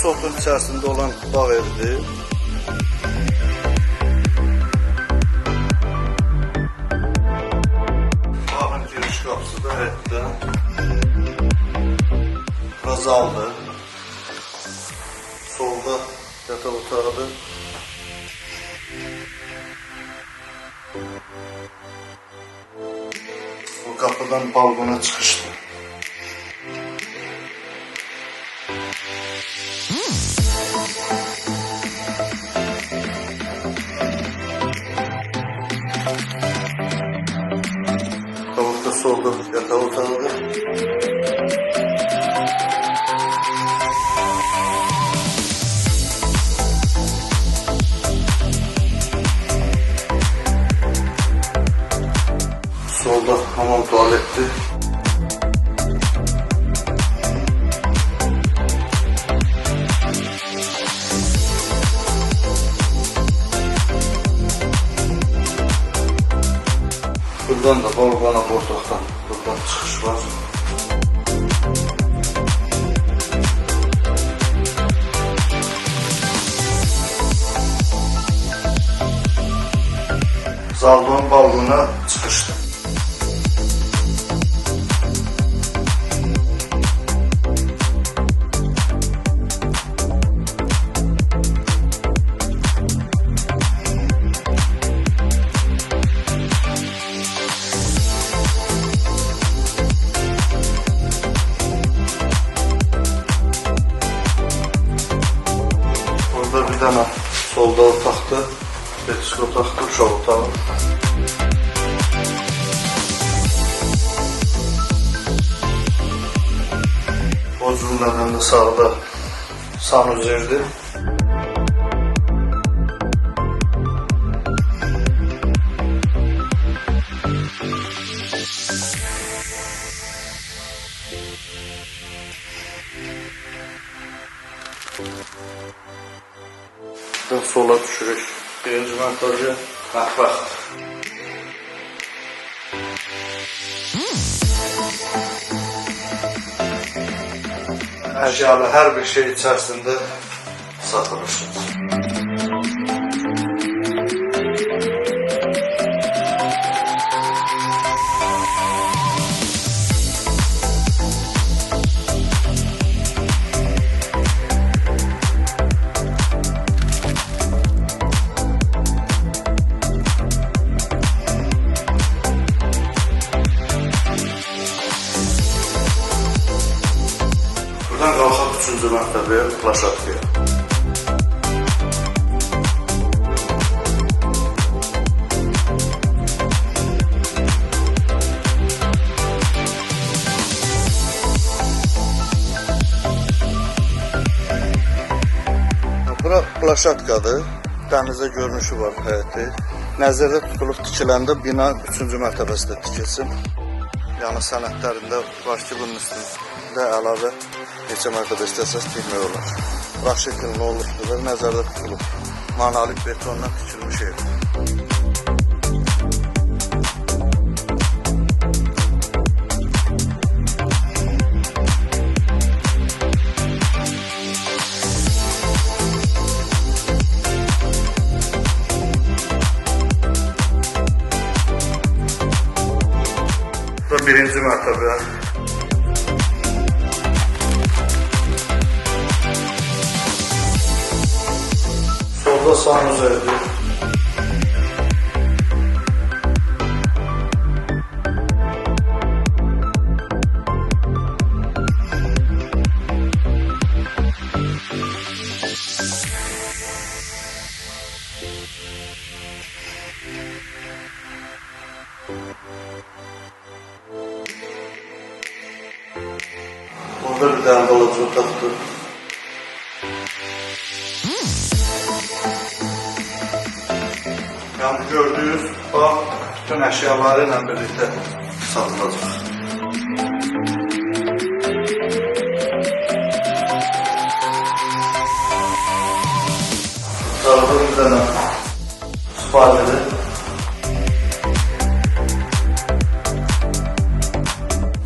Sotun içerisinde olan bağ evidir. Bağın giriş kapısı da həyətdə. Bura zaldır. Solda yataq otağıdır. Bu kapıdan balkona çıxışdır. Tavukta solda yatağı otağıdır. Solda hamam tuvaleti. Buradan da balkona ortaktan buradan çıkış var. Zaldan balkona çıkıştı. Burada bir tane solda otaqda, beşik otaqda, uşaq otağı. O cümlədən də sağda sanuzerdir. Buradan sola düşürük. Birinci mərtəbəyə mətbəxdir. Əşyalı hər bir şey içərisində satılmışdır. Buradan qalxaq 3-cü mərtəbəyə, plaşatkaya. Bura plaşatkadır. Dənizə görünüşü var həyəti. Nəzərdə tutulub tikiləndə bina 3-cü mərtəbəsində tikilsin. Yəni sənədlərində var ki, bunun üstündə əlavə neçə mərtəbə istəsəz tikmək olar. Bırax şeklində olubdur və nəzərdə tutulub. Monolith betondan tikilmiş ev. Bu birinci mərtəbə. Solda sanuzerdir. Burada bir tane balaca otaqdır. Yani gördüğünüz bağ bütün əşyalarıyla birlikte satılacaq. Tarafı bir tane spalmeli.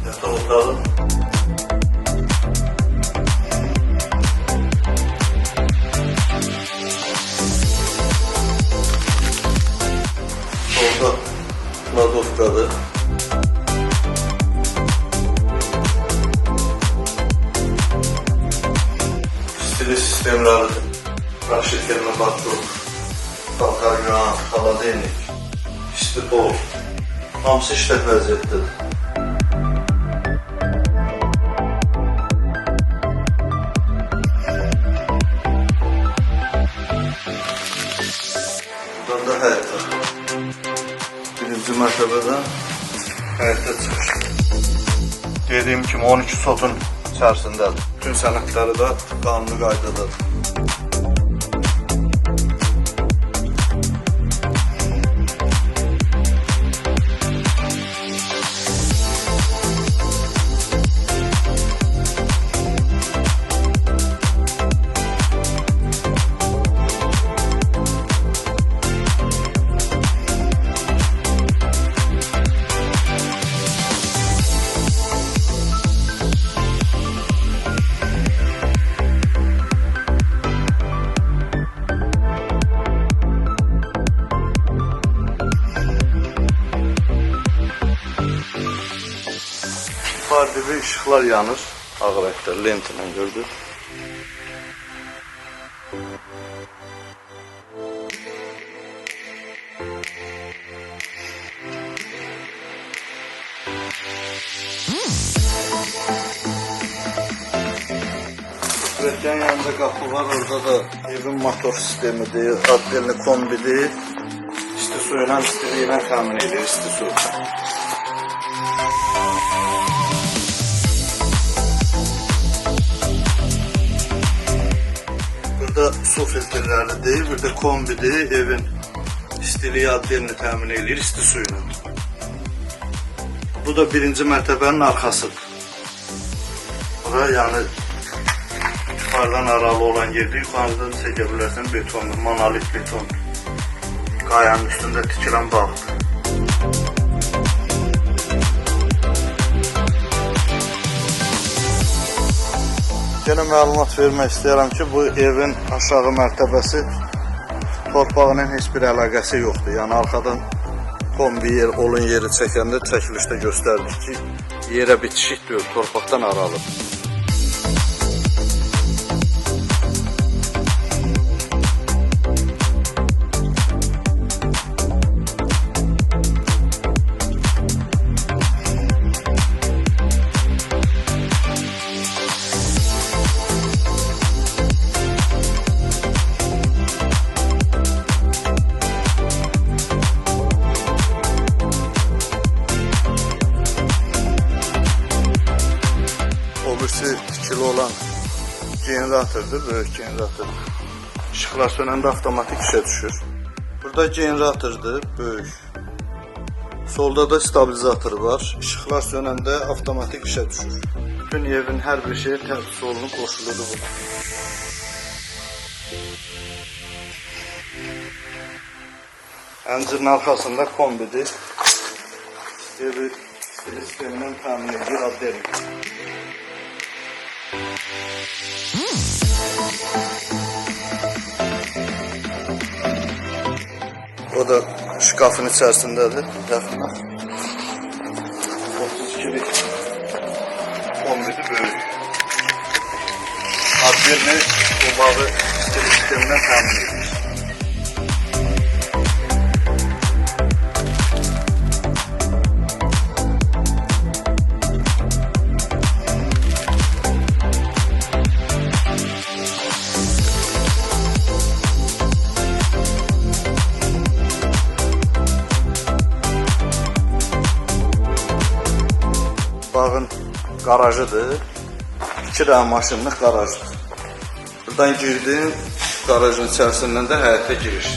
Yatak otağı. Solda kladovkadır. Stili sistemleridir. Raşit kelime baktır. Kalkar yuan, haladenik, isti bol. Hamısı işlək vəziyyətdir. Buradan da həyətə. Birinci mərtəbədən həyətə çıxır. Dediyim kimi 12 sotun içərisindədir. Bütün sənədləri də qanuni qaydadadır. Fardibi ışıqlar yanır, ağ rəngdə lentlə gördük. Üretken yanında qapı var, orada da evin motor sistemidir, addelli kombidir. İsti suyla, istiliğine təmin edir, isti su. Burada su filtrləri deyil, burada kombidir, evin istiliği addelini təmin edir, isti suyla. Bu da birinci mərtəbənin arxasıdır. Bura yəni yuxarıdan aralı olan yerdə yuxarıdan çəkə bilərsən betondur, monolit betondur. Qayanın üstündə tikilən bağdır. Yine məlumat vermək istəyirəm ki, bu evin aşağı mərtəbəsi torpağının heç bir əlaqəsi yoxdur. Yəni arxadan kombi yer, olun yeri çəkəndə çəkilişdə göstərdik ki, yerə bitişik deyil, torpaqdan aralı. Birisi tikili olan generatordur, böyük generator. Işıqlar sönəndə avtomatik işə düşür. Burada generatordur, böyük. Solda da stabilizator var. Işıqlar sönəndə avtomatik işə düşür. Bütün evin hər bir şeyi təsis olunub qoşuludur buna. Əncirin arxasında kombidir. Evi sistemindən təmin edir, addelik. O da şkafın içerisindedir. Yaxınlar. 32'lik kombidi böyük. Adbirini bu bağı sisteminden təmin edir. Bağın garajıdır. 2 dənə maşınlıq qarajdır. Buradan girdim, qarajın içərisindən də həyətə giriş.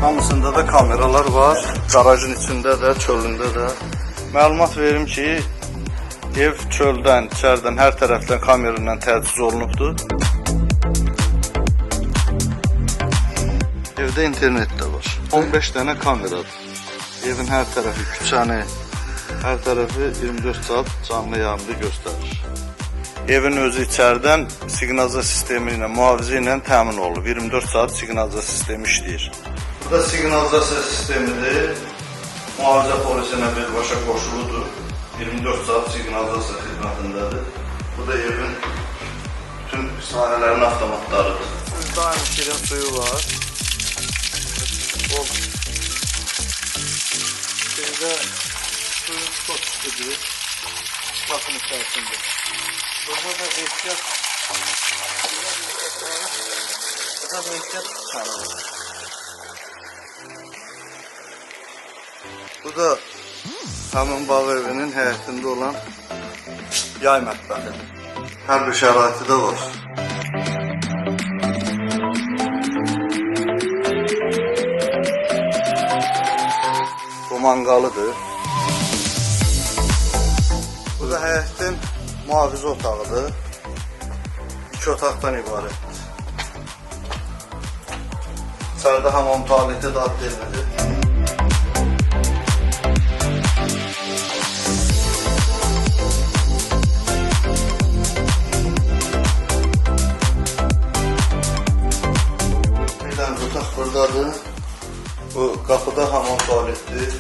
Hamısında da kameralar var. Qarajın içində də, çölündə də. Məlumat verim ki, ev çöldən, içərdən, hər tərəfdən kamera ilə təchiz olunubdur. Evdə internet də var. 15 dənə kameradır. Evin hər tərəfi, küçəni, hər tərəfi 24 saat canlı yayımda göstərir. Evin özü içərdən siqnaliza sistemi ilə, mühafizə ilə təmin olunur. 24 saat siqnaliza sistemi işləyir. Bu da siqnalizasiya sistemidir. Mühafizə polisinə birbaşa qoşuludur. 24 saat siqnalizasiya xidmətindədir. Bu da evin bütün sahələrin avtomatlarıdır. Daim şirin suyu var. Şeydə suyun çok istidir. Bakın içərisində. Burada da ehtiyat çanıdır. Bu da həmin bağ evinin həyətində olan yay mətbəxi. Hər bir şəraiti də var. Bu manqalıdır. Bu da həyətin mühafizə otağıdır. 2 otaqdan ibarətdir. İçəridə hamam tualeti də ad edilməlidir. Bir dənə otaq buradadır. Bu qapıda hamam tualetdir.